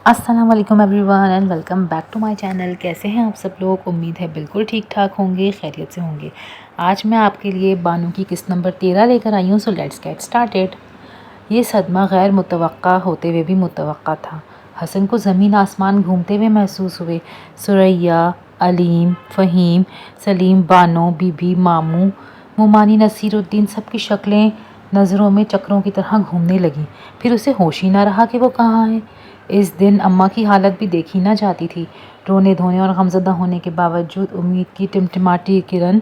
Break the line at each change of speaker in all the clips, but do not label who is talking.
السلام علیکم everyone and welcome back to my channel. کیسے ہیں آپ سب لوگ؟ امید ہے بالکل ٹھیک ٹھاک ہوں گے، خیریت سے ہوں گے۔ آج میں آپ کے لیے بانو کی قسط نمبر 13 لے کر آئی ہوں، سو لیٹس گیٹ اسٹارٹیڈ۔ یہ صدمہ غیر متوقع ہوتے ہوئے بھی متوقع تھا۔ حسن کو زمین آسمان گھومتے ہوئے محسوس ہوئے۔ ثریا، علیم، فہیم، سلیم، بانو، بی بی، ماموں، مومانی، نصیر الدین، سب کی شکلیں نظروں میں چکروں کی طرح گھومنے لگیں۔ پھر اسے ہوش ہی نہ رہا کہ وہ کہاں ہے۔ اس دن اماں کی حالت بھی دیکھی نہ جاتی تھی۔ رونے دھونے اور غمزدہ ہونے کے باوجود امید کی ٹمٹماتی کرن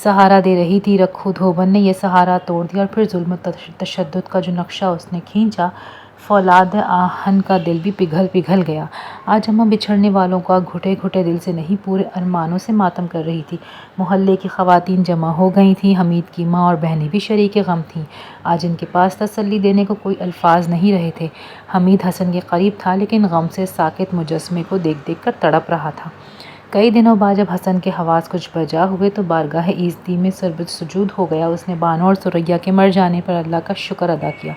سہارا دے رہی تھی۔ رکھو دھوبن نے یہ سہارا توڑ دیا اور پھر ظلم و تشدد کا جو نقشہ اس نے کھینچا، فولاد آہن کا دل بھی پگھل پگھل گیا۔ آج اماں بچھڑنے والوں کا گھٹے گھٹے دل سے نہیں، پورے ارمانوں سے ماتم کر رہی تھی۔ محلے کی خواتین جمع ہو گئی تھیں، حمید کی ماں اور بہنیں بھی شریک غم تھیں۔ آج ان کے پاس تسلی دینے کو کوئی الفاظ نہیں رہے تھے۔ حمید حسن کے قریب تھا لیکن غم سے ساکت مجسمے کو دیکھ دیکھ کر تڑپ رہا تھا۔ کئی دنوں بعد جب حسن کے حواس کچھ بجا ہوئے تو بارگاہ ایزدی میں سجود ہو گیا۔ اس نے بانو اور ثریا کے مر جانے پر اللہ کا شکر ادا کیا۔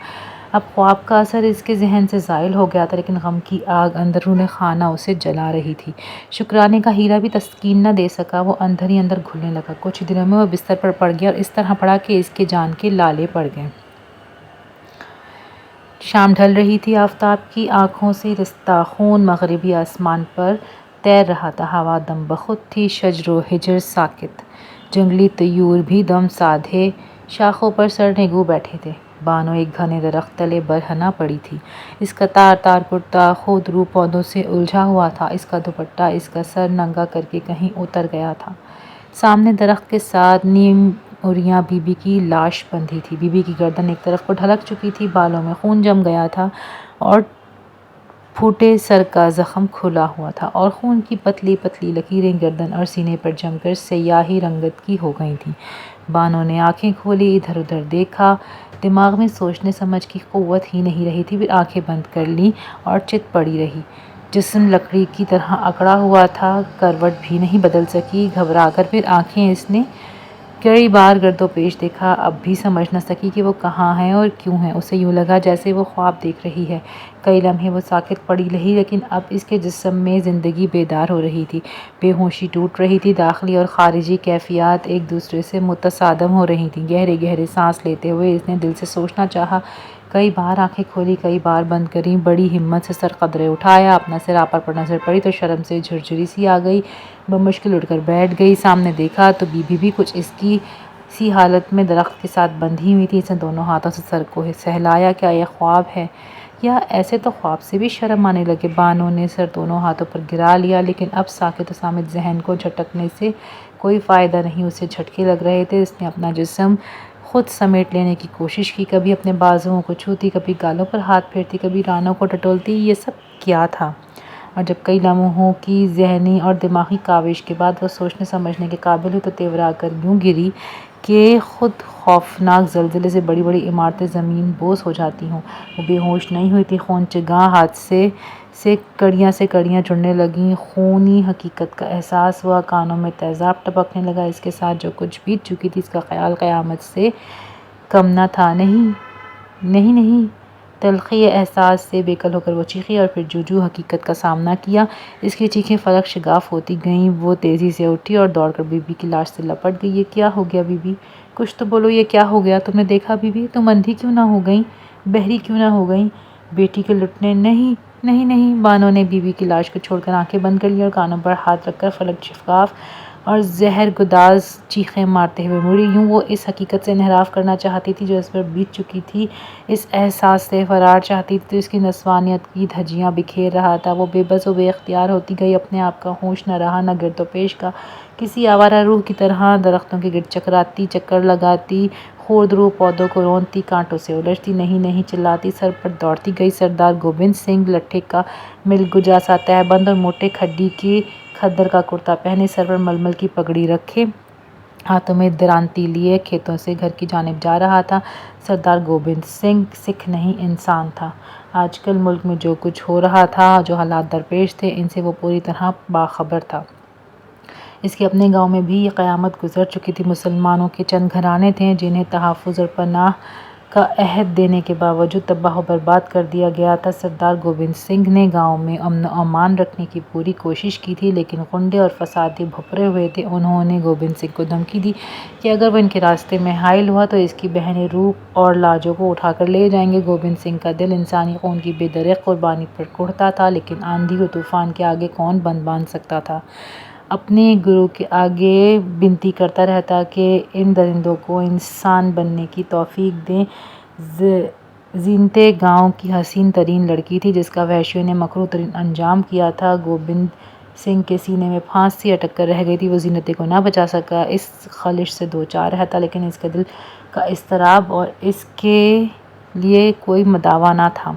اب خواب کا اثر اس کے ذہن سے زائل ہو گیا تھا لیکن غم کی آگ اندرون خانہ اسے جلا رہی تھی۔ شکرانے کا ہیرا بھی تسکین نہ دے سکا، وہ اندر ہی اندر گھلنے لگا۔ کچھ دنوں میں وہ بستر پر پڑ گیا اور اس طرح پڑا کہ اس کے جان کے لالے پڑ گئے۔ شام ڈھل رہی تھی، آفتاب کی آنکھوں سے رستا خون مغربی آسمان پر تیر رہا تھا۔ ہوا دم بخود تھی، شجر و حجر ساکت، جنگلی طیور بھی دم سادھے شاخوں پر سر نگو بیٹھے تھے۔ بانو ایک گھنے درخت تلے برہنہ پڑی تھی۔ اس کا تار تار کرتا خود رو پودوں سے الجھا ہوا تھا، اس کا دوپٹہ اس کا سر ننگا کر کے کہیں اتر گیا تھا۔ سامنے درخت کے ساتھ نیم اریاں بی بی کی لاش بندھی تھی۔ بی بی کی گردن ایک طرف کو ڈھلک چکی تھی، بالوں میں خون جم گیا تھا اور پھوٹے سر کا زخم کھلا ہوا تھا اور خون کی پتلی پتلی لکیریں گردن اور سینے پر جم کر سیاہی رنگت کی ہو گئی تھیں۔ بانو نے آنکھیں کھولی، ادھر ادھر دیکھا، دماغ میں سوچنے سمجھ کی قوت ہی نہیں رہی تھی۔ پھر آنکھیں بند کر لیں اور چت پڑی رہی۔ جسم لکڑی کی طرح اکڑا ہوا تھا، کروٹ بھی نہیں بدل سکی۔ گھبرا کر پھر آنکھیں اس نے کئی بار گرد و پیش دیکھا، اب بھی سمجھ نہ سکی کہ وہ کہاں ہے اور کیوں ہے۔ اسے یوں لگا جیسے وہ خواب دیکھ رہی ہے۔ کئی لمحے وہ ساکت پڑی رہی لیکن اب اس کے جسم میں زندگی بیدار ہو رہی تھی، بے ہوشی ٹوٹ رہی تھی، داخلی اور خارجی کیفیات ایک دوسرے سے متصادم ہو رہی تھیں۔ گہرے گہرے سانس لیتے ہوئے اس نے دل سے سوچنا چاہا، کئی بار آنکھیں کھولی، کئی بار بند کریں، بڑی ہمت سے سر قدرے اٹھایا، اپنا سر آپر پر نظر پڑی تو شرم سے جھرجھری سی آ گئی، بمشکل اٹھ کر بیٹھ گئی۔ سامنے دیکھا تو بی بی بھی کچھ اس کی سی حالت میں درخت کے ساتھ بندھی ہوئی تھی۔ اس نے دونوں ہاتھوں سے سر کو سہلایا، کیا یہ خواب ہے یا ایسے تو خواب سے بھی شرم آنے لگے۔ بانو نے سر دونوں ہاتھوں پر گرا لیا لیکن اب ساکت و صامت ذہن کو جھٹکنے سے کوئی فائدہ نہیں، اسے جھٹکے لگ رہے تھے۔ اس نے اپنا جسم خود سمیٹ لینے کی کوشش کی، کبھی اپنے بازوؤں کو چھوتی، کبھی گالوں پر ہاتھ پھیرتی، کبھی رانوں کو ٹٹولتی۔ یہ سب کیا تھا؟ اور جب کئی لمحوں کی ذہنی اور دماغی کاوش کے بعد وہ سوچنے سمجھنے کے قابل ہوئی تو تیورا کر یوں گری کہ خود خوفناک زلزلے سے بڑی بڑی عمارتیں زمین بوس ہو جاتی ہوں۔ وہ بے ہوش نہیں ہوئی تھی، خونچگاں حادثے سے کڑیاں جڑنے لگیں، خونی حقیقت کا احساس ہوا، کانوں میں تیزاب ٹپکنے لگا۔ اس کے ساتھ جو کچھ بیت چکی تھی اس کا خیال قیامت سے کم نہ تھا۔ نہیں نہیں نہیں، تلخی احساس سے بےکل ہو کر وہ چیخی اور پھر جو حقیقت کا سامنا کیا۔ اس کی چیخیں فلک شگاف ہوتی گئیں۔ وہ تیزی سے اٹھی اور دوڑ کر بی بی کی لاش سے لپٹ گئی۔ یہ کیا ہو گیا بی بی؟ کچھ تو بولو، یہ کیا ہو گیا؟ تم نے دیکھا بی بی؟ تم اندھی کیوں نہ ہو گئیں؟ بہری کیوں نہ ہو گئیں؟ بیٹی کے لٹنے نہیں نہیں نہیں۔ بانو نے بی بی کی لاش کو چھوڑ کر آنکھیں بند کر لی اور کانوں پر ہاتھ رکھ کر فلک شگاف اور زہر گداز چیخیں مارتے ہوئے مڑی۔ یوں وہ اس حقیقت سے انحراف کرنا چاہتی تھی جو اس پر بیت چکی تھی، اس احساس سے فرار چاہتی تھی تو اس کی نسوانیت کی دھجیاں بکھیر رہا تھا۔ وہ بے بس و بے اختیار ہوتی گئی، اپنے آپ کا ہوش نہ رہا، نہ گرد و پیش کا۔ کسی آوارہ روح کی طرح درختوں کے گرد چکراتی، چکر لگاتی، خرد رو پودوں کو رونتی، کانٹوں سے الجھتی، نہیں نہیں چلاتی، سر پر دوڑتی گئی۔ سردار گوبند سنگھ لٹھے کا ملگجا سا تہبند اور موٹے کھڈی کے کھدر کا کرتا پہنے، سر پر ململ کی پگڑی رکھے، ہاتھوں میں درانتی لیے کھیتوں سے گھر کی جانب جا رہا تھا۔ سردار گوبند سنگھ سکھ نہیں، انسان تھا۔ آج کل ملک میں جو کچھ ہو رہا تھا، جو حالات درپیش تھے، ان سے وہ پوری طرح باخبر تھا۔ اس کے اپنے گاؤں میں بھی یہ قیامت گزر چکی تھی۔ مسلمانوں کے چند گھرانے تھے جنہیں تحفظ اور پناہ کا عہد دینے کے باوجود تباہ و برباد کر دیا گیا تھا۔ سردار گوبند سنگھ نے گاؤں میں امن و امان رکھنے کی پوری کوشش کی تھی، لیکن غنڈے اور فسادی بھرپورے ہوئے تھے۔ انہوں نے گوبند سنگھ کو دھمکی دی کہ اگر وہ ان کے راستے میں حائل ہوا تو اس کی بہنیں روپ اور لاجو کو اٹھا کر لے جائیں گے۔ گوبند سنگھ کا دل انسانی خون کی بے دریغ قربانی پر کڑھتا تھا، لیکن آندھی و طوفان کے آگے کون بند باندھ سکتا تھا؟ اپنے گرو کے آگے بنتی کرتا رہتا کہ ان درندوں کو انسان بننے کی توفیق دیں۔ زینتیں گاؤں کی حسین ترین لڑکی تھی جس کا وحشیوں نے مکروہ ترین انجام کیا تھا۔ گوبند سنگھ کے سینے میں پھانسی اٹک کر رہ گئی تھی۔ وہ زینتیں کو نہ بچا سکا، اس خلش سے دوچار رہتا، لیکن اس کے دل کا اضطراب اور اس کے لیے کوئی دوا نہ تھا۔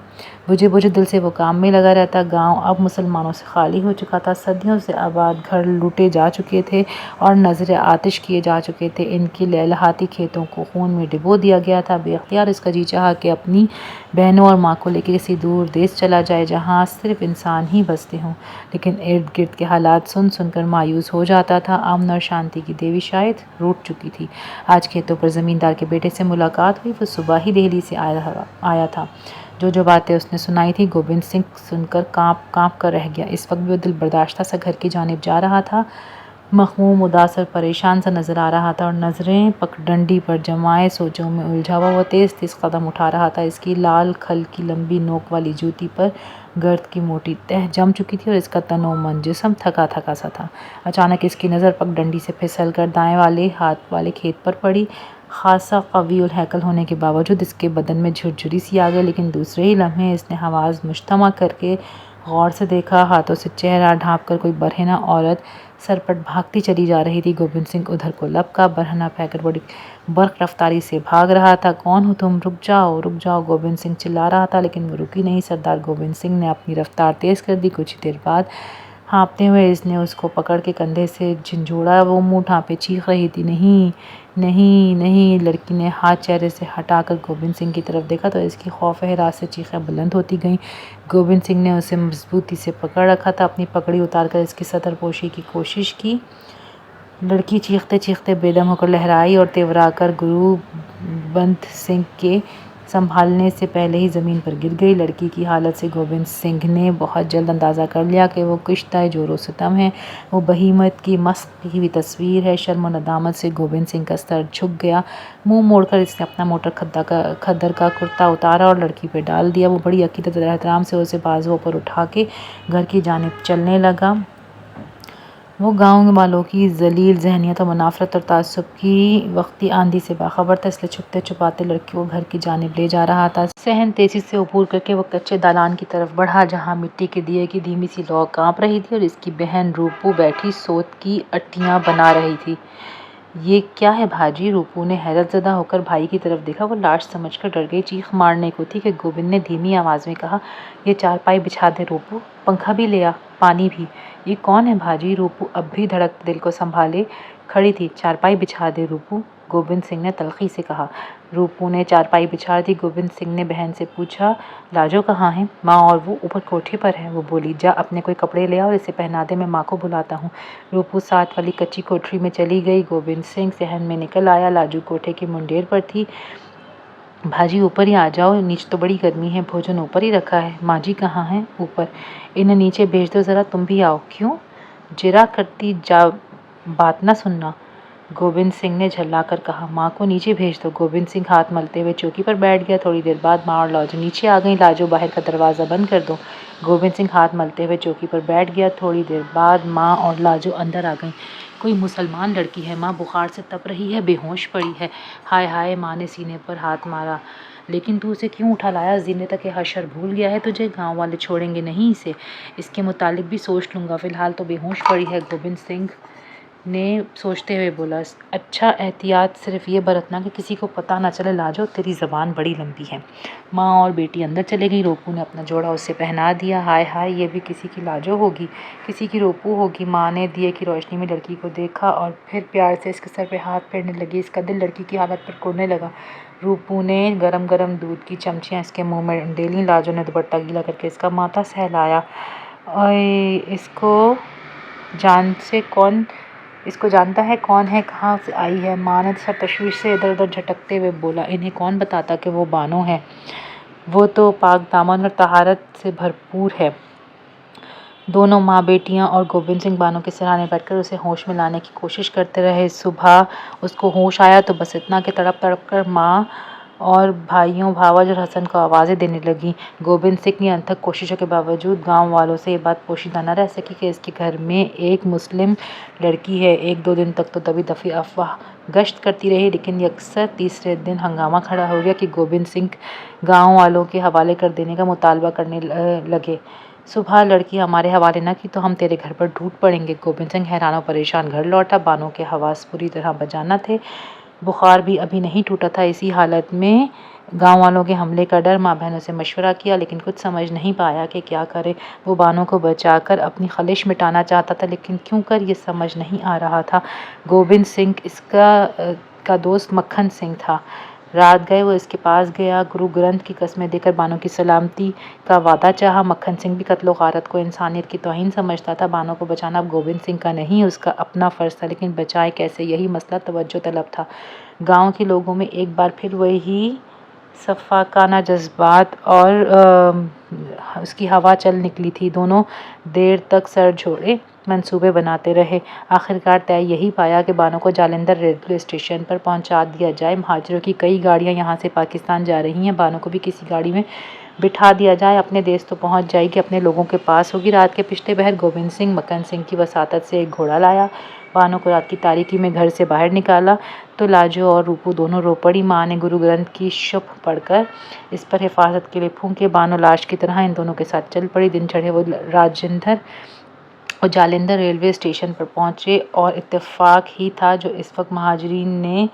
بجھے بجھے دل سے وہ کام میں لگا رہتا۔ گاؤں اب مسلمانوں سے خالی ہو چکا تھا۔ صدیوں سے آباد گھر لوٹے جا چکے تھے اور نذر آتش کیے جا چکے تھے۔ ان کے لہلہاتی کھیتوں کو خون میں ڈبو دیا گیا تھا۔ بے اختیار اس کا جی چاہا کہ اپنی بہنوں اور ماں کو لے کے کسی دور دیس چلا جائے جہاں صرف انسان ہی بستے ہوں، لیکن ارد گرد کے حالات سن سن کر مایوس ہو جاتا تھا۔ امن اور شانتی کی دیوی شاید روٹھ چکی تھی۔ آج کھیتوں پر زمیندار کے بیٹے سے ملاقات ہوئی۔ وہ صبح ہی دہلی سے آیا تھا۔ جو باتیں اس نے سنائی تھی گوبند سنگھ سن کر کانپ کر رہ گیا۔ اس وقت بھی وہ دل برداشتہ سا گھر کی جانب جا رہا تھا۔ مغموم، اداس اور پریشان سا نظر آ رہا تھا اور نظریں پگڈنڈی پر جمائے سوچوں میں الجھا ہوا وہ تیز تیز قدم اٹھا رہا تھا۔ اس کی لال کھل کی لمبی نوک والی جوتی پر گرد کی موٹی تہہ جم چکی تھی اور اس کا تن و من جسم تھکا تھکا سا تھا۔ اچانک اس کی نظر پگڈنڈی سے پھسل کر دائیں والے ہاتھ والے کھیت پر پڑی۔ خاصا قوی الہیکل ہونے کے باوجود اس کے بدن میں جھرجھری سی آ گئی، لیکن دوسرے ہی لمحے اس نے حواس مجتمع کر کے غور سے دیکھا۔ ہاتھوں سے چہرہ ڈھانپ کر کوئی برہنہ عورت سرپٹ بھاگتی چلی جا رہی تھی۔ گوبند سنگھ ادھر کو لپکا، برہنہ پھینک کر بڑی برق رفتاری سے بھاگ رہا تھا۔ کون ہو تم؟ رک جاؤ، رک جاؤ، گوبند سنگھ چلا رہا تھا، لیکن وہ رکی نہیں۔ سردار گوبند سنگھ نے اپنی رفتار تیز کر دی۔ کچھ ہی دیر بعد ہانپتے ہوئے اس نے اس کو پکڑ کے کندھے سے جھنجھوڑا۔ وہ منہ ڈھانپے چیخ رہی تھی، نہیں نہیں نہیں۔ لڑکی نے ہاتھ چہرے سے ہٹا کر گوبند سنگھ کی طرف دیکھا تو اس کی خوف و ہراس سے چیخیں بلند ہوتی گئیں۔ گوبند سنگھ نے اسے مضبوطی سے پکڑ رکھا تھا، اپنی پگڑی اتار کر اس کی سطر پوشی کی کوشش کی۔ لڑکی چیختے چیختے بے دم ہو کر لہرائی اور تیورا کر گوبند سنگھ کے سنبھالنے سے پہلے ہی زمین پر گر گئی۔ لڑکی کی حالت سے گوبند سنگھ نے بہت جلد اندازہ کر لیا کہ وہ کشتۂ جور و ستم ہے، وہ بہیمت کی مسخ کی ہوئی تصویر ہے۔ شرم و ندامت سے گوبند سنگھ کا سر جھک گیا۔ منہ موڑ کر اس نے اپنا موٹر کھدر کا کرتا اتارا اور لڑکی پہ ڈال دیا۔ وہ بڑی عقیدت اور احترام سے اسے بازوؤں پر اٹھا کے گھر کی جانب چلنے لگا۔ وہ گاؤں والوں کی ذلیل ذہنیت اور منافرت اور تعصب کی وقتی آندھی سے باخبر تھا، اس لیے چھپتے چھپاتے لڑکی کو گھر کی جانب لے جا رہا تھا۔ صحن تیزی سے عبور کر کے وہ کچے دالان کی طرف بڑھا جہاں مٹی کے دیے کی دھیمی سی لو کانپ رہی تھی اور اس کی بہن روپو بیٹھی سوت کی اٹیاں بنا رہی تھی۔ یہ کیا ہے بھاجی؟ روپو نے حیرت زدہ ہو کر بھائی کی طرف دیکھا۔ وہ لاش سمجھ کر ڈر گئی۔ چیخ مارنے کو تھی کہ گوبند نے دھیمی آواز میں کہا، یہ چارپائی بچھا دے روپو، پنکھا بھی لے آ، پانی بھی۔ یہ کون ہے بھاجی؟ روپو اب بھی دھڑکتے دل کو سنبھالے کھڑی تھی۔ چارپائی بچھا دے روپو، گوبند سنگھ نے تلخی سے کہا۔ روپو نے چارپائی بچھا دی۔ گوبند سنگھ نے بہن سے پوچھا، لاجو کہاں ہے؟ ماں اور وہ اوپر کوٹھے پر ہے۔ وہ بولی، جا اپنے کوئی کپڑے لے آ اور اسے پہنا دے، میں ماں کو بلاتا ہوں۔ روپو ساتھ والی کچی کوٹھری میں چلی گئی۔ گوبند سنگھ صحن میں نکل آیا۔ لاجو کوٹھے کی منڈیر پر تھی۔ بھاجی اوپر ہی آ جاؤ، نیچے تو بڑی گرمی ہے، بھوجن اوپر ہی رکھا ہے۔ ماں جی کہاں ہیں؟ اوپر۔ انہیں نیچے بھیج دو ذرا، تم بھی آؤ۔ کیوں؟ جرا کرتی جا، بات نہ سننا، گوبند سنگھ نے جھلا کر کہا۔ ماں کو نیچے بھیج دو۔ گوبند سنگھ ہاتھ ملتے ہوئے چوکی پر بیٹھ گیا۔ تھوڑی دیر بعد ماں اور لاجو نیچے آ گئیں۔ لاجو، باہر کا دروازہ بند کر دو۔ گوبند سنگھ ہاتھ ملتے ہوئے چوکی پر بیٹھ گیا۔ تھوڑی دیر بعد ماں اور لاجو اندر آ گئیں۔ کوئی مسلمان لڑکی ہے، ماں بخار سے تپ رہی ہے، بے ہوش پڑی ہے۔ ہائے ہائے، ماں نے سینے پر ہاتھ مارا۔ لیکن تو اسے کیوں اٹھا لایا؟ زینت کے حشر بھول گیا ہے تجھے؟ گاؤں والے چھوڑیں گے نہیں اسے؟ اس کے متعلق بھی سوچ لوں گا، فی الحال تو بے ہوش پڑی ہے۔ گوبند سنگھ نے سوچتے ہوئے بولا، اچھا احتیاط صرف یہ برتنا کہ کسی کو پتہ نہ چلے۔ لاجو، تیری زبان بڑی لمبی ہے۔ ماں اور بیٹی اندر چلے گئی۔ روپو نے اپنا جوڑا اسے پہنا دیا۔ ہائے ہائے، یہ بھی کسی کی لاجو ہوگی، کسی کی روپو ہوگی۔ ماں نے دیے کی روشنی میں لڑکی کو دیکھا اور پھر پیار سے اس کے سر پہ ہاتھ پھیرنے لگی۔ اس کا دل لڑکی کی حالت پر کڑنے لگا۔ روپو نے گرم گرم دودھ کی چمچیاں اس کے منہ میں ڈالیں۔ لاجو نے دوپٹہ گیلا کر کے اس کا ماتھا سہلایا۔ اوئے، اس کو جان سے کون اس کو جانتا ہے کون ہے، کہاں سے آئی ہے؟ ماں نے سر تشویش سے ادھر ادھر جھٹکتے ہوئے بولا، انہیں کون بتاتا کہ وہ بانو ہے؟ وہ تو پاک دامن اور طہارت سے بھرپور ہے۔ دونوں ماں بیٹیاں اور گوبند سنگھ بانو کے سرہانے بیٹھ کر اسے ہوش میں لانے کی کوشش کرتے رہے۔ صبح اس کو ہوش آیا تو بس اتنا کہ تڑپ تڑپ کر ماں اور بھائیوں بھاوج اور حسن کو آوازیں دینے لگی۔ گوبند سنگھ کی انتھک کوششوں کے باوجود گاؤں والوں سے یہ بات پوشیدہ نہ رہ سکی کہ اس کے گھر میں ایک مسلم لڑکی ہے۔ ایک دو دن تک تو دبی دبی افواہ گشت کرتی رہی، لیکن یکسر تیسرے دن ہنگامہ کھڑا ہو گیا کہ گوبند سنگھ گاؤں والوں کے حوالے کر دینے کا مطالبہ کرنے لگے۔ صبح لڑکی ہمارے حوالے نہ کی تو ہم تیرے گھر پر ٹوٹ پڑیں گے۔ گوبند سنگھ حیران و پریشان گھر لوٹا۔ بانو کے حواس پوری طرح بجا نہ تھے، بخار بھی ابھی نہیں ٹوٹا تھا۔ اسی حالت میں گاؤں والوں کے حملے کا ڈر۔ ماں بہنوں سے مشورہ کیا لیکن کچھ سمجھ نہیں پایا کہ کیا کرے۔ وہ بانو کو بچا کر اپنی خلش مٹانا چاہتا تھا، لیکن کیوں کر یہ سمجھ نہیں آ رہا تھا۔ گوبند سنگھ اس کا دوست مکھن سنگھ تھا۔ رات گئے وہ اس کے پاس گیا، گرو گرنتھ کی قسمیں دے کر بانو کی سلامتی کا وعدہ چاہا۔ مکھن سنگھ بھی قتل و غارت کو انسانیت کی توہین سمجھتا تھا۔ بانو کو بچانا اب گوبند سنگھ کا نہیں، اس کا اپنا فرض تھا، لیکن بچائے کیسے، یہی مسئلہ توجہ طلب تھا۔ گاؤں کے لوگوں میں ایک بار پھر وہی سفاکانہ جذبات اور اس کی ہوا چل نکلی تھی۔ دونوں دیر تک سر جوڑے منصوبے بناتے رہے۔ آخرکار طے یہی پایا کہ بانو کو جالندھر ریلوے اسٹیشن پر پہنچا دیا جائے۔ مہاجروں کی کئی گاڑیاں یہاں سے پاکستان جا رہی ہیں، بانو کو بھی کسی گاڑی میں بٹھا دیا جائے، اپنے دیس تو پہنچ جائے گی، اپنے لوگوں کے پاس ہوگی۔ رات کے پشتے پہر گوبند سنگھ مکھن سنگھ کی وساطت سے ایک گھوڑا لایا، بانو کو رات کی تاریکی میں گھر سے باہر نکالا تو لاجو اور روپو دونوں رو پڑی۔ ماں نے گرو گرنتھ کی شبہ پڑھ کر اس پر حفاظت کے لیے پھونکے۔ بانو لاش کی طرح ان دونوں کے ساتھ چل پڑی۔ دن چڑھے وہ جالندھر ریلوے اسٹیشن پر پہنچے اور اتفاق ہی تھا جو اس وقت مہاجرین نے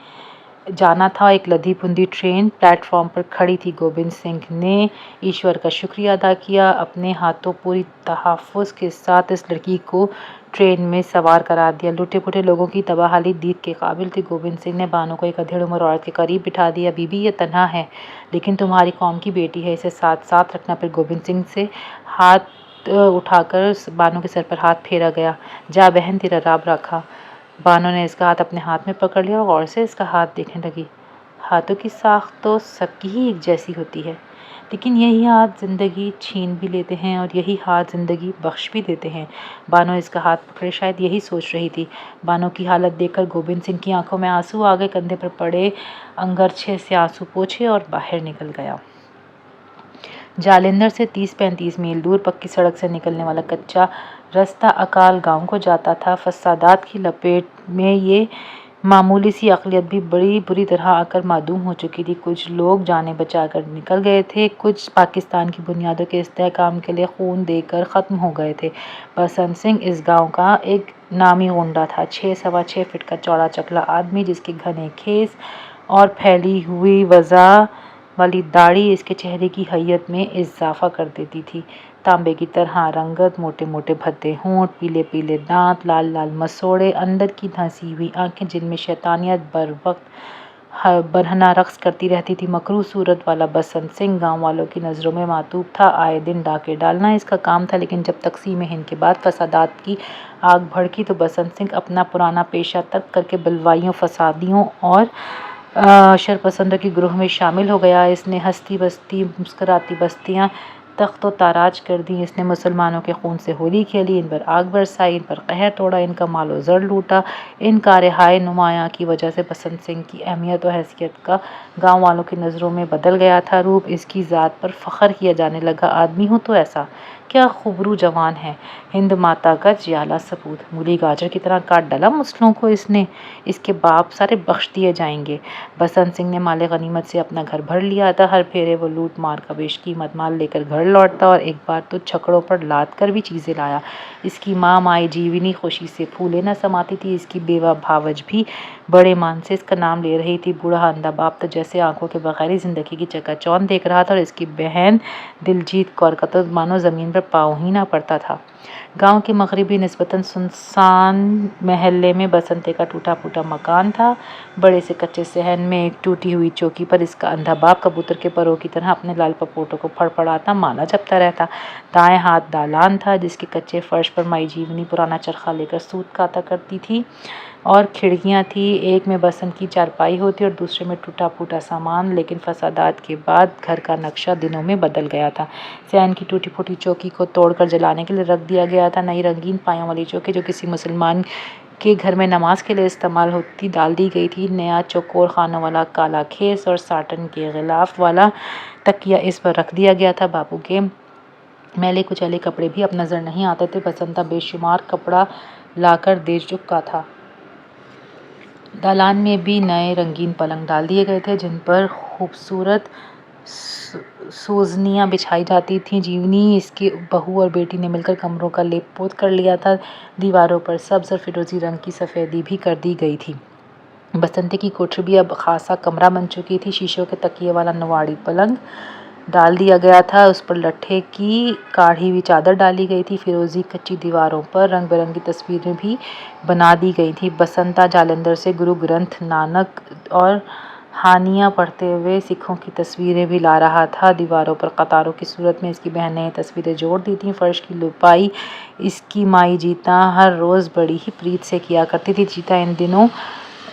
جانا تھا۔ ایک لدھی پھندی ٹرین پلیٹ فارم پر کھڑی تھی۔ گوبند سنگھ نے ایشور کا شکریہ ادا کیا، اپنے ہاتھوں پوری تحفظ کے ساتھ اس لڑکی کو ٹرین میں سوار کرا دیا۔ لٹے پٹے لوگوں کی تباہ حالی دید کے قابل تھی۔ گوبند سنگھ نے بانو کو ایک ادھیڑ عمر عورت کے قریب بٹھا دیا۔ بی بی یہ تنہا ہے لیکن تمہاری قوم کی بیٹی ہے، اسے ساتھ رکھنا۔ پھر گوبند سنگھ سے ہاتھ اٹھا کر بانو کے سر پر ہاتھ پھیرا گیا۔ جا بہن، تیرا رب رکھا۔ بانو نے اس کا ہاتھ اپنے ہاتھ میں پکڑ لیا اور غور سے اس کا ہاتھ دیکھنے لگی۔ ہاتھوں کی ساخت تو سب کی ہی ایک جیسی ہوتی ہے، لیکن یہی ہاتھ زندگی چھین بھی لیتے ہیں اور یہی ہاتھ زندگی بخش بھی دیتے ہیں۔ بانو اس کا ہاتھ پکڑے شاید یہی سوچ رہی تھی۔ بانو کی حالت دیکھ کر گوبند سنگھ کی آنکھوں میں آنسو آ گئے، کندھے پر پڑے انگرچھے سے آنسو پوچھے اور باہر نکل گیا۔ جالندھر سے 30-35 میل دور پکی سڑک سے نکلنے والا کچا رستہ اکال گاؤں کو جاتا تھا۔ فسادات کی لپیٹ میں یہ معمولی سی اقلیت بھی بڑی بری طرح آ کر معدوم ہو چکی تھی۔ کچھ لوگ جانیں بچا کر نکل گئے تھے، کچھ پاکستان کی بنیادوں کے استحکام کے لیے خون دے کر ختم ہو گئے تھے۔ بسنت سنگھ اس گاؤں کا ایک نامی غنڈہ تھا، 6-6.25 فٹ کا چوڑا چکلا آدمی جس کے گھنے کھیس اور پھیلی ہوئی وضع والی داڑھی اس کے چہرے کی حیت میں اضافہ کر دیتی تھی۔ تانبے کی طرح رنگت، موٹے موٹے بھدے ہونٹ، پیلے پیلے دانت، لال لال مسوڑے، اندر کی دھنسی ہوئی آنکھیں جن میں شیطانیت بر وقت برہنہ رقص کرتی رہتی تھی۔ مکروہ صورت والا بسنت سنگھ گاؤں والوں کی نظروں میں معطوف تھا۔ آئے دن ڈاکے ڈالنا اس کا کام تھا، لیکن جب تقسیم ہند کے بعد فسادات کی آگ بھڑکی تو بسنت سنگھ اپنا پرانا پیشہ ترک کر کے بلوائیوں، فسادیوں اور شرپسندوں کے گروہ میں شامل ہو گیا۔ اس نے ہستی بستی مسکراتی بستیاں تخت و تاراج کر دیں۔ اس نے مسلمانوں کے خون سے ہولی کھیلی، ان پر آگ برسائی، ان پر قہر توڑا، ان کا مال و زر لوٹا۔ ان کارہائے نمایاں کی وجہ سے بسنت سنگھ کی اہمیت و حیثیت کا گاؤں والوں کی نظروں میں بدل گیا تھا روپ۔ اس کی ذات پر فخر کیا جانے لگا۔ آدمی ہو تو ایسا، کیا خوبرو جوان ہے، ہند ماتا کا جیالہ سپوت۔ مولی گاجر کی طرح کاٹ ڈالا مسلموں کو اس نے، اس کے باپ سارے بخش دیے جائیں گے۔ بسنت سنگھ نے مال غنیمت سے اپنا گھر بھر لیا تھا۔ ہر پھیرے وہ لوٹ مار کا بیش قیمت مال لے کر گھر لوٹتا اور ایک بار تو چھکڑوں پر لاد کر بھی چیزیں لایا۔ اس کی ماں مائی جیونی خوشی سے پھولے نہ سماتی تھی۔ اس کی بیوہ بھاوج بھی بڑے مان سے اس کا نام لے رہی تھی۔ بوڑھا اندھا باپ تو جیسے آنکھوں کے بغیر ہی زندگی کی چکا چوند دیکھ رہا تھا، اور اس کی بہن دلجیت کور کا تو مانو زمین پر پاؤں ہی نہ پڑتا تھا۔ गांव के मगरबी निस्बतन सुनसान महल्ले में बसंते का टूटा फूटा मकान था। बड़े से कच्चे सहन में एक टूटी हुई चौकी पर इसका अंधा बाप कबूतर के परों की तरह अपने लाल पपोटों को फड़फड़ाता माला जपता रहता। दाएं हाथ दालान था जिसके कच्चे फर्श पर माई जीवनी पुराना चरखा लेकर सूत काता करती थी और खिड़कियां थी। एक में बसंत की चारपाई होती और दूसरे में टूटा फूटा सामान। लेकिन फसादात के बाद घर का नक्शा दिनों में बदल गया था। सैन की टूटी फूटी चौकी को तोड़कर जलाने के लिए रख दिया गया था। नई रंगीन पायों वाली चौकी जो किसी मुसलमान के घर में नमाज के लिए इस्तेमाल होती डाल दी गई थी। नया चौकोर खानों वाला काला खेस और साटन के गिलाफ वाला तकिया इस पर रख दिया गया था। बाबू के मैले कुचैले कपड़े भी अब नजर नहीं आते थे। बसंता बेशुमार कपड़ा लाकर दे चुका था। दालान में भी नए रंगीन पलंग डाल दिए गए थे जिन पर खूबसूरत सूजनियाँ बिछाई जाती थीं। जीवनी, इसकी बहू और बेटी ने मिलकर कमरों का लेप पोत कर लिया था। दीवारों पर सब्ज और फिरोजी रंग की सफ़ेदी भी कर दी गई थी। बसंती की कोठरी भी अब खासा कमरा बन चुकी थी। शीशों के तकिए वाला नवाड़ी पलंग डाल दिया गया था। उस पर लट्ठे की काढ़ी हुई चादर डाली गई थी। फिरोजी कच्ची दीवारों पर रंग बिरंगी तस्वीरें भी बना दी गई थी। बसंता जालंधर से गुरु ग्रंथ नानक और हानियाँ पढ़ते हुए सिखों की तस्वीरें भी ला रहा था। दीवारों पर कतारों की सूरत में इसकी बहनें तस्वीरें जोड़ दी थीं। फर्श की लिपाई इसकी माई जीता हर रोज़ बड़ी ही प्रीत से किया करती थी। जीता इन दिनों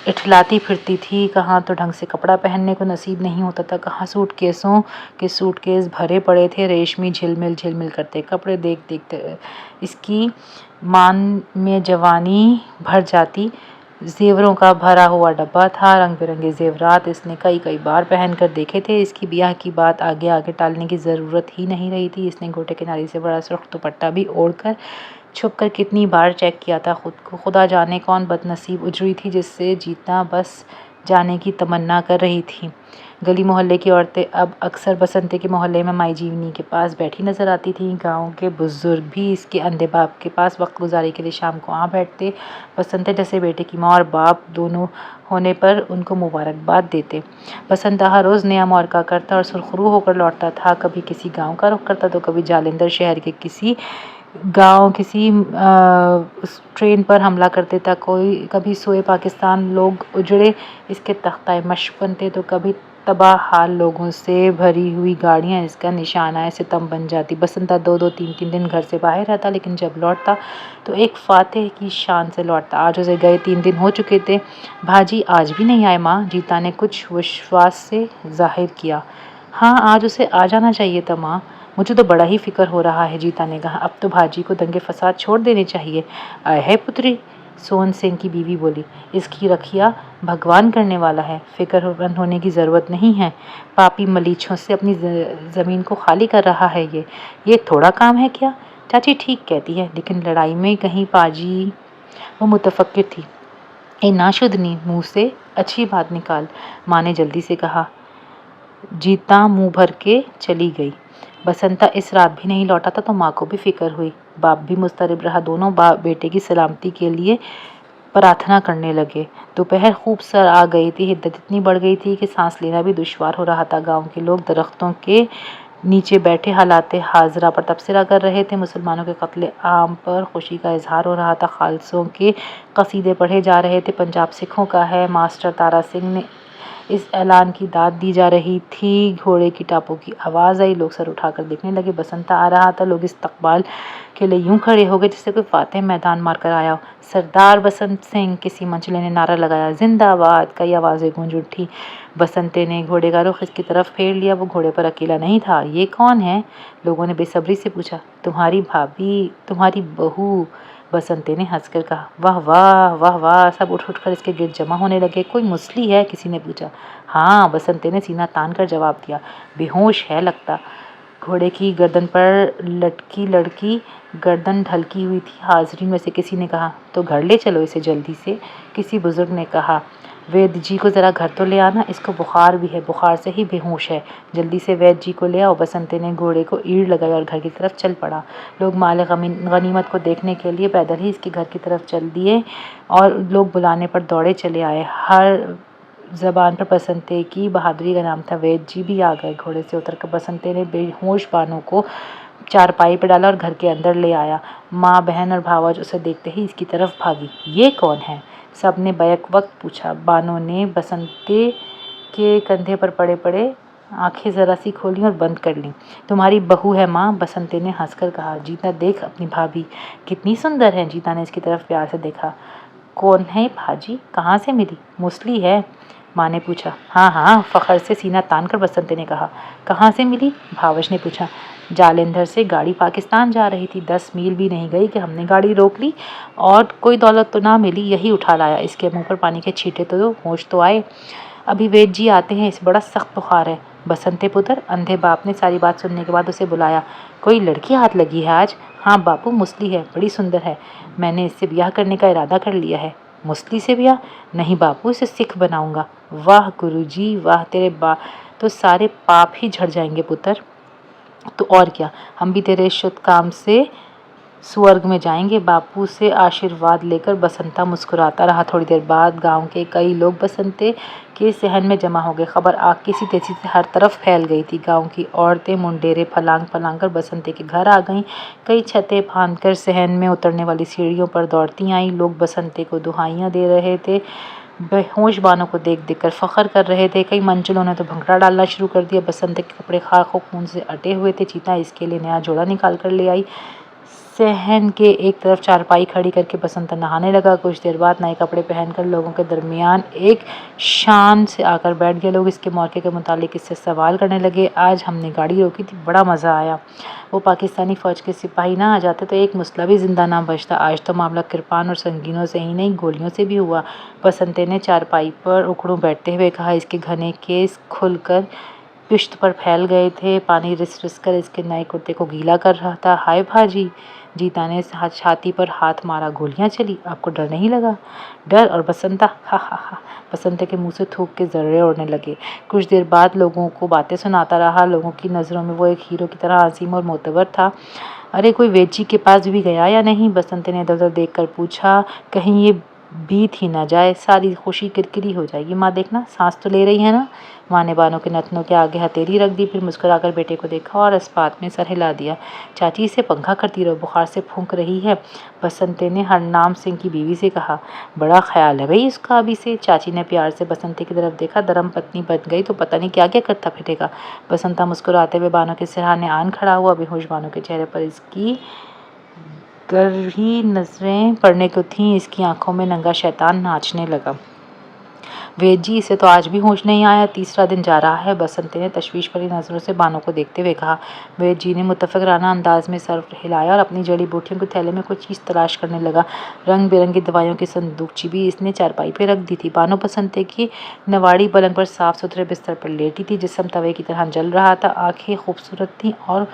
इठलाती फिरती थी। कहाँ तो ढंग से कपड़ा पहनने को नसीब नहीं होता था, कहाँ सूटकेसों के सूटकेस भरे पड़े थे। रेशमी झिलमिल करते कपड़े देख देख इसकी मान में जवानी भर जाती। जेवरों का भरा हुआ डब्बा था। रंग बिरंगे जेवरात इसने कई बार पहनकर देखे थे। इसकी ब्याह की बात आगे टालने की ज़रूरत ही नहीं रही थी। इसने गोटे किनारी से बड़ा सुर्ख दुपट्टा भी ओढ़कर छुपकर कितनी बार चेक किया था खुद को। खुदा जाने कौन बदनसीब उजड़ी थी जिससे जीता बस जाने की तमन्ना कर रही थी। गली मोहल्ले की औरतें अब अक्सर बसंते के मोहल्ले में माई जीवनी के पास बैठी नजर आती थीं। गांव के बुजुर्ग भी इसके अंधे बाप के पास वक्त गुजारी के लिए शाम को आ बैठते। बसंते जैसे बेटे की माँ और बाप दोनों होने पर उनको मुबारकबाद देते। बसंता हर रोज़ नया मुआरका करता और सुरखरू होकर लौटता था। कभी किसी गाँव का रुख करता तो कभी जालंधर शहर के किसी ट्रेन पर हमला कर देता। कभी सोए पाकिस्तान लोग उजड़े इसके तख्ताए मश्क बनते तो कभी तबाह हाल लोगों से भरी हुई गाड़ियां इसका निशाना सितम बन जाती। बसंता 2-2, 3-3 दिन घर से बाहर रहता लेकिन जब लौटता तो एक फातेह की शान से लौटता। आज उसे गए 3 दिन हो चुके थे। भाजी आज भी नहीं आए माँ, जीता ने कुछ विश्वास से जाहिर किया। हाँ, आज उसे आ जाना चाहिए था माँ, मुझे तो बड़ा ही फिक्र हो रहा है, जीता ने कहा। अब तो भाजी को दंगे फसाद छोड़ देने चाहिए। आए है पुत्री, सोहन सिंह की बीवी बोली, इसकी रखिया भगवान करने वाला है, फिक्रमंद होने की ज़रूरत नहीं है। पापी मलीछों से अपनी ज़मीन को खाली कर रहा है ये थोड़ा काम है क्या? चाची ठीक कहती है, लेकिन लड़ाई में कहीं पाजी। वो मुतफक्किर थी। ए नाशुदनी, मुँह से अच्छी बात निकाल, माँ ने जल्दी से कहा। जीता मुँह भर के चली गई। बसंता इस रात भी नहीं लौटा था तो माँ को भी फिक्र हुई। बाप भी मुस्तरब रहा। दोनों बेटे की सलामती के लिए प्रार्थना करने लगे। दोपहर खूब सर आ गई थी। हिद्दत इतनी बढ़ गई थी कि सांस लेना भी दुश्वार हो रहा था। गांव के लोग दरख्तों के नीचे बैठे हालाते हाजरा पर तबसरा कर रहे थे। मुसलमानों के कत्ले आम पर खुशी का इजहार हो रहा था। खालसों के कसीदे पढ़े जा रहे थे। पंजाब सिखों का है। मास्टर तारा सिंह ने इस ऐलान की दाद दी जा रही थी। घोड़े की टापों की आवाज़ आई। लोग सर उठाकर देखने लगे। बसंता आ रहा था। लोग इस्तकबाल के लिए यूं खड़े हो गए जैसे कोई फातेह मैदान मारकर आया हो। सरदार बसंत सिंह, किसी मंचले ने नारा लगाया। जिंदाबाद, कई आवाज़ें गूंज उठी। बसंते ने घोड़े का रुख इसकी तरफ फेर लिया। वो घोड़े पर अकेला नहीं था। ये कौन है? लोगों ने बेसब्री से पूछा। तुम्हारी भाभी, तुम्हारी बहू, बसंते ने हंसकर कहा। वाह वाह वाह वाह, सब उठ कर इसके गिर्द जमा होने लगे। कोई मुसली है? किसी ने पूछा। हाँ, बसंते ने सीना तान कर जवाब दिया। बेहोश है लगता। घोड़े की गर्दन पर लटकी लड़की गर्दन ढलकी हुई थी। हाजरीन में से किसी ने कहा, तो घर ले चलो इसे जल्दी से। किसी बुजुर्ग ने कहा, वैद्य जी को ज़रा घर तो ले आना, इसको बुखार भी है, बुखार से ही बेहोश है, जल्दी से वैद्य जी को ले आओ। बसंते ने घोड़े को ईड़ लगाई और घर की तरफ चल पड़ा। लोग माल गनीमत को देखने के लिए पैदल ही इसके घर की तरफ चल दिए और लोग बुलाने पर दौड़े चले आए। हर ज़बान पर बसंते की बहादुरी का नाम था। वैद्य जी भी आ गए। घोड़े से उतरकर बसंते ने बेहोश बानों को चारपाई पर डाला और घर के अंदर ले आया। माँ, बहन और भावज उसे देखते ही इसकी तरफ भागी। ये कौन है? सब ने बैक वक्त पूछा। बानो ने बसंते के कंधे पर पड़े पड़े आंखें जरा सी खोली और बंद कर लीं। तुम्हारी बहू है माँ, बसंते ने हंसकर कहा। जीता, देख अपनी भाभी कितनी सुंदर है। जीता ने इसकी तरफ प्यार से देखा। कौन है भाजी? कहाँ से मिली? मुसली है, माँ ने पूछा। हाँ हाँ, फखर से सीना तान कर बसंते ने कहा। कहाँ से मिली? भावज ने पूछा। जालंधर से गाड़ी पाकिस्तान जा रही थी। 10 मील भी नहीं गई कि हमने गाड़ी रोक ली और कोई दौलत तो ना मिली, यही उठा लाया। इसके मुंह पर पानी के छींटे तो दो, होश तो आए। अभी वेद जी आते हैं, इसे बड़ा सख्त बुखार है। बसंते पुत्र, अंधे बाप ने सारी बात सुनने के बाद उसे बुलाया। कोई लड़की हाथ लगी है आज? हाँ बापू, मुसली है, बड़ी सुंदर है। मैंने इससे ब्याह करने का इरादा कर लिया है। मुसली से ब्याह? नहीं बापू, इसे सिख बनाऊंगा। वाह गुरुजी वाह, तेरे तो सारे पाप ही झड़ जाएंगे पुत्र। तो और क्या, हम भी तेरे शुद्ध काम से स्वर्ग में जाएंगे। बापू से आशीर्वाद लेकर बसंता मुस्कुराता रहा। थोड़ी देर बाद गांव के कई लोग बसंते के सहन में जमा हो गए। खबर आग की सी तेजी से हर तरफ फैल गई थी। गांव की औरतें मुंडेरे फलांग फलांग कर बसंते के घर आ गईं। कई छतें फांदकर सहन में उतरने वाली सीढ़ियों पर दौड़ती आईं। लोग बसंते को दुहाइयाँ दे रहे थे, बेहोश बानों को देख देख कर फख्र कर रहे थे। कई मंचलों ने तो भंगड़ा डालना शुरू कर दिया। बसंते के कपड़े खाक और खून से अटे हुए थे। चीता इसके लिए नया जोड़ा निकाल कर ले आई। सहन के एक तरफ चारपाई खड़ी करके बसंत नहाने लगा। कुछ देर बाद नए कपड़े पहनकर लोगों के दरमियान एक शान से आकर बैठ गए। लोग इसके मौके के मुतालिक इससे सवाल करने लगे। आज हमने गाड़ी रोकी थी, बड़ा मज़ा आया। वो पाकिस्तानी फ़ौज के सिपाही ना आ जाते तो एक मुसला भी जिंदा ना बचता। आज तो मामला किरपान और संगीनों से ही नहीं, गोलियों से भी हुआ। बसंते ने चारपाई पर उखड़ूं बैठते हुए कहा। इसके घने केस खुलकर पुश्त पर फैल गए थे। पानी रिस रिस कर इसके नए कुर्ते को गीला कर रहा था। हाय भाजी, जीता ने छाती पर हाथ मारा। गोलियां चली, आपको डर नहीं लगा? डर और बसंता, हा हा हा। बसंते के मुंह से थूक के जर्रे उड़ने लगे। कुछ देर बाद लोगों को बातें सुनाता रहा। लोगों की नज़रों में वो एक हीरो की तरह अजीम और मोतबर था। अरे कोई वेद जी के पास भी गया या नहीं? बसंते ने इधर उधर देख कर पूछा। कहीं ये बीत ही ना जाए, सारी खुशी किरकिरी हो जाएगी। माँ देखना, सांस तो ले रही है ना? माँ ने बानों के नथनों के आगे हथेली रख दी, फिर मुस्कुराकर बेटे को देखा और इस्पात में सर हिला दिया। चाची, इसे पंखा करती रहो, बुखार से फूंक रही है। बसंते ने हरनाम सिंह की बीवी से कहा। बड़ा ख्याल है भाई इसका अभी से। चाची ने प्यार से बसंते की तरफ देखा। धर्म पत्नी बन गई तो पता नहीं क्या क्या करता फिरेगा। बसंता मुस्कुराते हुए बानों के सिरहाने आन खड़ा हुआ। बेहोश बानों के चेहरे पर इसकी गहरी नजरें पड़ने को थीं। इसकी आंखों में नंगा शैतान नाचने लगा। वेद जी, इसे तो आज भी होश नहीं आया, तीसरा दिन जा रहा है। बसंते ने तशवीश भरी नजरों से बानों को देखते हुए कहा। वेद जी ने मुतफिकराना अंदाज में सर हिलाया और अपनी जड़ी बूटियों के थैले में कोई चीज़ तलाश करने लगा। रंग बिरंगी दवाइयों की संदूकची भी इसने चारपाई पे रख दी थी। बानो बसंते की नवाड़ी पलंग पर साफ सुथरे बिस्तर पर लेटी थी। जिस्म तवे की तरह जल रहा था। आंखें खूबसूरत थीं और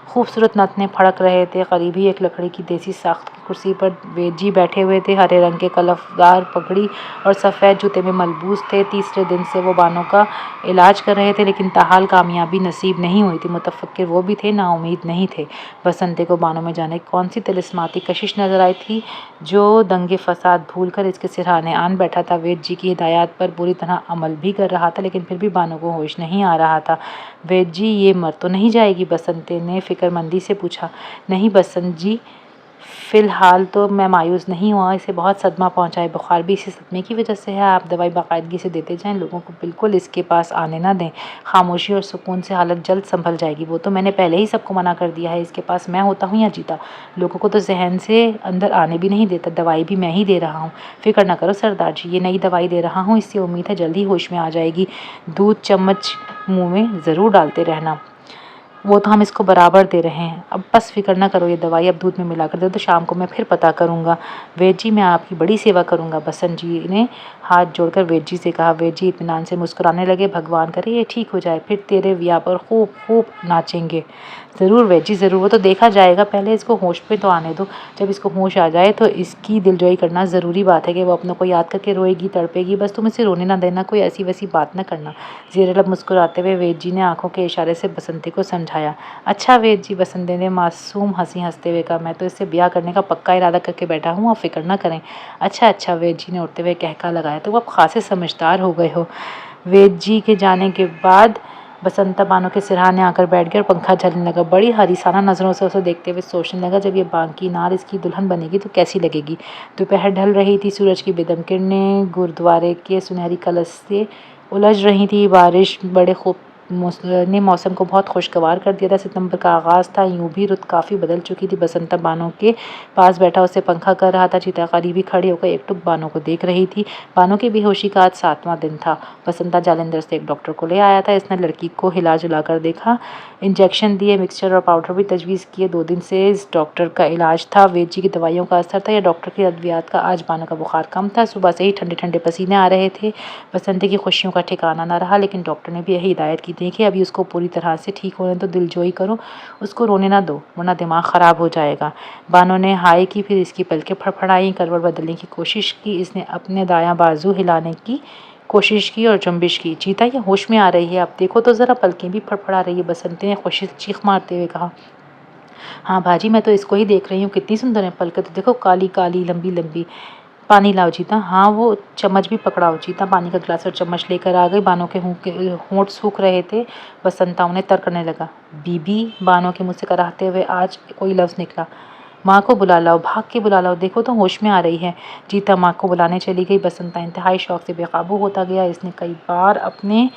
खूबसूरत नथने फड़क रहे थे। करीब ही एक लकड़ी की देसी साख्त की कुर्सी पर वेद जी बैठे हुए थे। हरे रंग के कलफदार पगड़ी और सफ़ेद जूते में मलबूस थे। तीसरे दिन से वो बानों का इलाज कर रहे थे, लेकिन ताहाल कामयाबी नसीब नहीं हुई थी। मुतफक्किर वो भी थे, नाउमीद नहीं थे। बसंते को बानों में जाने कौन सी तिलिस्माती कशिश नजर आई थी जो दंगे फसाद भूल कर इसके सिरहाने आन बैठा था। वेद जी की हिदायत पर पूरी तरह अमल भी कर रहा था, लेकिन फिर भी बानों को होश नहीं आ रहा था। वेद जी, ये मर तो नहीं जाएगी? बसंते ने फिक्रमंदी से पूछा। नहीं बसंत जी, फ़िलहाल तो मैं मायूस नहीं हुआ। इसे बहुत सदमा पहुंचा है। बुखार भी इसी सदमे की वजह से है। आप दवाई बाकायदगी से देते जाएं। लोगों को बिल्कुल इसके पास आने ना दें। खामोशी और सुकून से हालत जल्द संभल जाएगी। वो तो मैंने पहले ही सबको मना कर दिया है। इसके पास मैं होता हूँ या जीता, लोगों को तो जहन से अंदर आने भी नहीं देता। दवाई भी मैं ही दे रहा हूँ। फिक्र ना करो सरदार जी, ये नई दवाई दे रहा हूँ, इससे उम्मीद है जल्द ही होश में आ जाएगी। दूध चम्मच मुँह में ज़रूर डालते रहना। वो तो हम इसको बराबर दे रहे हैं। अब बस फिक्र ना करो, ये दवाई अब दूध में मिला कर दे तो शाम को मैं फिर पता करूँगा। वेद जी, मैं आपकी बड़ी सेवा करूँगा। बसंत जी ने हाथ जोड़कर वेद जी से कहा। वेद जी इत्मीनान से मुस्कुराने लगे। भगवान करे ये ठीक हो जाए, फिर तेरे ब्याह पर खूब खूब नाचेंगे। ज़रूर वेद जी ज़रूर, वो तो देखा जाएगा, पहले इसको होश पे तो आने दो। जब इसको होश आ जाए तो इसकी दिलजोई करना ज़रूरी बात है कि वो अपनों को याद करके रोएगी तड़पेगी। बस तुम इसे रोने ना देना, कोई ऐसी वैसी बात ना करना। ज़ेर लब मुस्कुराते हुए वेद जी ने आंखों के इशारे से बसंती को समझाया। अच्छा वेद जी, बसंती ने मासूम हंसी हंसते हुए कहा। मैं तो इससे ब्याह करने का पक्का इरादा करके बैठा हूँ, आप फिक्र ना करें। अच्छा अच्छा, वेद जी ने उठते हुए कहका लगाया। तो आप खासे समझदार हो गए हो। वेद जी के जाने के बाद बसंता बानो के सिरहाने आकर बैठ गया और पंखा झलने लगा। बड़ी हरीसाना नज़रों से उसे देखते हुए सोचने लगा, जब ये बांकी नार इसकी दुल्हन बनेगी तो कैसी लगेगी। दोपहर ढल रही थी, सूरज की बेदम किरणें गुरुद्वारे के सुनहरी कलश से उलझ रही थी। बारिश बड़े खूब ने मौसम को बहुत खुशगवार कर दिया था। सितंबर का आगाज़ था, यूं भी रुत काफ़ी बदल चुकी थी। बसंता बानो के पास बैठा उसे पंखा कर रहा था। चीता करीबी खड़ी होकर एकटुक बानो को देख रही थी। बानो की बेहोशी का आज 7वां दिन था। बसंता जालंधर से एक डॉक्टर को ले आया था। इसने लड़की को हिला जुला कर देखा, इंजेक्शन दिए, मिक्सचर और पाउडर भी तजवीज़ किए। 2 दिन से इस डॉक्टर का इलाज था। वैद्य जी की दवाइयों का असर था या डॉक्टर की अद्वियात का। आज बानो का बुखार कम था। सुबह से ही ठंडे ठंडे पसीने आ रहे थे। बसंती की खुशियों का ठिकाना न रहा, लेकिन डॉक्टर ने भी यही हिदायत की थी कि अभी उसको पूरी तरह से ठीक होने तो दिलजोई करो, उसको रोने ना दो वरना दिमाग ख़राब हो जाएगा। बानो ने हाय की, फिर इसकी पलकें फड़फड़ाई। करवट बदलने की कोशिश की। इसने अपने दायां बाजू हिलाने की कोशिश की और जुम्बिश की। चीता ये होश में आ रही है, अब देखो तो ज़रा, पलकें भी फड़फड़ा रही है। बसंती ने खुशी से चीख मारते हुए कहा, हाँ भाजी, मैं तो इसको ही देख रही हूँ, कितनी सुंदर है पलकें तो देखो, काली काली लंबी लंबी। पानी लाओ चीता। हाँ, वो चम्मच भी पकड़ाओ। चीता पानी का गिलास और चम्मच लेकर आ गई। बानो के होंठ सूख रहे थे। बसंता उन्हें तर्क करने लगा। बीबी, बानो के मुँह से कराहते हुए आज कोई लफ्ज़ निकला। माँ को बुला लाओ, भाग के बुला लाओ, देखो तो होश में आ रही है। चीता माँ को बुलाने चली गई। बसंता इंतहाई शौक से बेकाबू होता गया। इसने कई बार अपने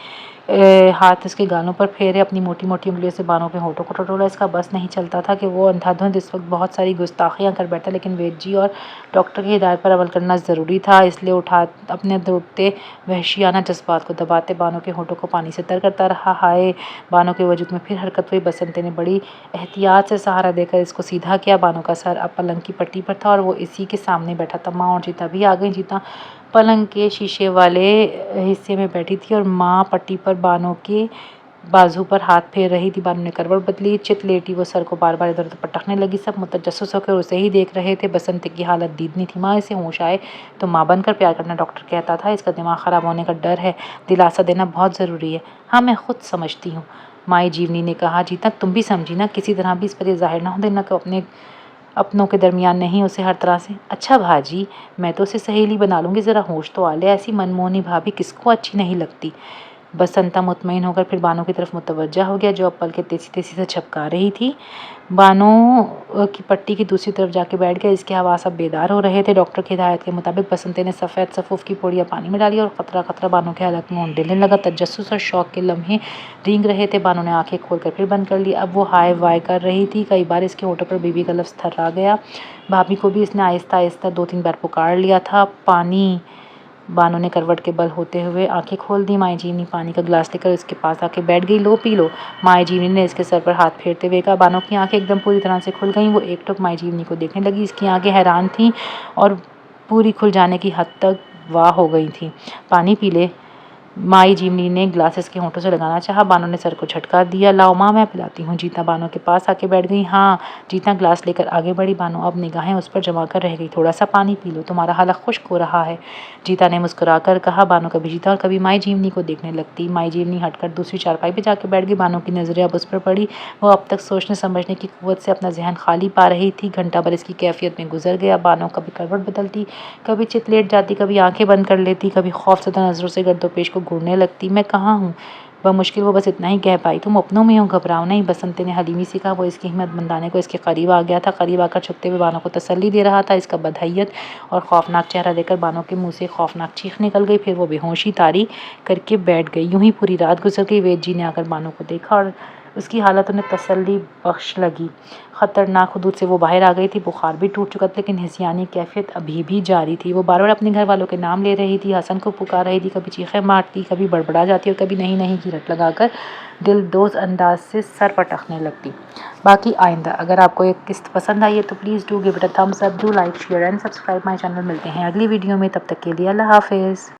हाथ उसके गालों पर फेरे, अपनी मोटी मोटी उंगलियों से बानों के होठों को टटोला। इसका बस नहीं चलता था कि वो अंधाधुंध इस वक्त बहुत सारी गुस्ताखियाँ कर बैठा, लेकिन वैद्य जी और डॉक्टर की हिदायत पर अमल करना ज़रूरी था। इसलिए अपने दौड़ते वहशियाना जज्बात को दबाते बानों के होठों को पानी से तर करता रहा। हाय, बानों के वजूद में फिर हरकत हुई। बसंती ने बड़ी एहतियात से सहारा देकर इसको सीधा किया। बानों का सर अब पलंग की पट्टी पर था और वो इसी के सामने बैठा था। माँ और चीता भी आ गई। चीता पलंग के शीशे वाले हिस्से में बैठी थी और माँ पट्टी पर बानों के बाजू पर हाथ फेर रही थी। बानों ने करवट बदली, चित लेटी वो सर को बार बार इधर उधर पटकने लगी। सब मुतजस्सिस होकर उसे ही देख रहे थे। बसंती की हालत दीदनी थी। माँ, इसे होश आए तो माँ बनकर प्यार करना, डॉक्टर कहता था। इसका दिमाग ख़राब होने का डर है, दिलासा देना बहुत ज़रूरी है। हाँ, मैं खुद समझती हूँ, माई जीवनी ने कहा। जीता, तुम भी समझी ना, किसी तरह भी इस पर यह ज़ाहिर ना हो देना कि अपनों के दरमियान नहीं, उसे हर तरह से। अच्छा भाजी, मैं तो उसे सहेली बना लूँगी, ज़रा होश तो आ ले। ऐसी मनमोहनी भाभी किसको अच्छी नहीं लगती। बसंता मुतमईन होकर फिर बानो की तरफ मुतवज्जा हो गया, जो अब पलकें तेजी तेजी से झपका रही थी। बानो की पट्टी की दूसरी तरफ जाके बैठ गया। इसके हवास अब बेदार हो रहे थे। डॉक्टर की हिदायत के मुताबिक बसंते ने सफ़ेद सफ़ूफ की पुड़िया पानी में डाली और खतरा खतरा बानो के हलक में उंडेलने लगा। तजस्सुस और शौक के लम्हे रेंग रहे थे। बानो ने आंखें खोलकर फिर बंद कर ली। अब वो हाय वाय कर रही थी। कई बार इसके होठों पर बीबी का लफ्ज़ थर्रा गया। भाभी को भी इसने आहिस्ता आहिस्ता 2-3 बार पुकार लिया था। पानी। बानो ने करवट के बल होते हुए आंखें खोल दी। माई जीवनी पानी का गिलास लेकर उसके पास आके बैठ गई। लो, पी लो। माई जीवनी ने इसके सर पर हाथ फेरते हुए कहा। बानो की आंखें एकदम पूरी तरह से खुल गईं। वो एकटुक माई जीवनी को देखने लगी। इसकी आंखें हैरान थीं और पूरी खुल जाने की हद तक वाह हो गई थीं। पानी पी ले, माई जीवनी ने ग्लास इसके होंठों से लगाना चाहा। बानो ने सर को झटका दिया। लाओ माँ, मैं पिलाती हूँ। जीता बानो के पास आके बैठ गई। हाँ। जीता ग्लास लेकर आगे बढ़ी। बानो अब निगाहें उस पर जमा कर रह गई। थोड़ा सा पानी पी लो, तुम्हारा हलक खुश्क हो रहा है। जीता ने मुस्कुराकर कहा। बानो कभी जीता और कभी माई जीवनी को देखने लगती। माई जीवनी हटकर दूसरी चारपाई पर जाके बैठ गई। बानो की नज़रें अब उस पर पड़ी। वो अब तक सोचने समझने की कुव्वत से अपना जहन खाली पा रही थी। घंटा भर इसकी कैफियत में गुजर गया। बानो कभी करवट बदलती, कभी चित लेट जाती, कभी आंखें बंद कर लेती, कभी खौफज़दा नज़रों से गर्दोपेश को घूरने लगती। मैं कहाँ हूँ? बमुश्किल वो बस इतना ही कह पाई। तुम अपनों में हो, घबराओ नहीं। बसंती ने हलीमी से कहा। वो इसकी हिम्मत मंदाने को इसके करीब आ गया था। करीब आकर छुपते हुए बानो को तसल्ली दे रहा था। इसका बदहैयत और खौफनाक चेहरा देखकर बानो के मुंह से खौफनाक चीख निकल गई। फिर वो बेहोशी तारी करके बैठ गई। यूं ही पूरी रात गुजर गई। वैद्य जी ने आकर बानो को देखा और उसकी हालत उन्हें तसल्ली बख्श लगी। ख़तरनाक हदूद से वो बाहर आ गई थी। बुखार भी टूट चुका था, लेकिन हिसियानी कैफियत अभी भी जारी थी। वो बार बार अपने घर वालों के नाम ले रही थी, हसन को पुकार रही थी, कभी चीखें मारती, कभी बड़बड़ा जाती और कभी नहीं नहीं की रट लगाकर दिलदोज अंदाज से सर पटकने लगती। बाकी आइंदा अगर आपको एक किस्त पसंद आई है तो please do give it a thumbs up, do like share and subscribe my channel. मिलते हैं अगली वीडियो में, तब तक के लिए अल्लाह हाफिज़।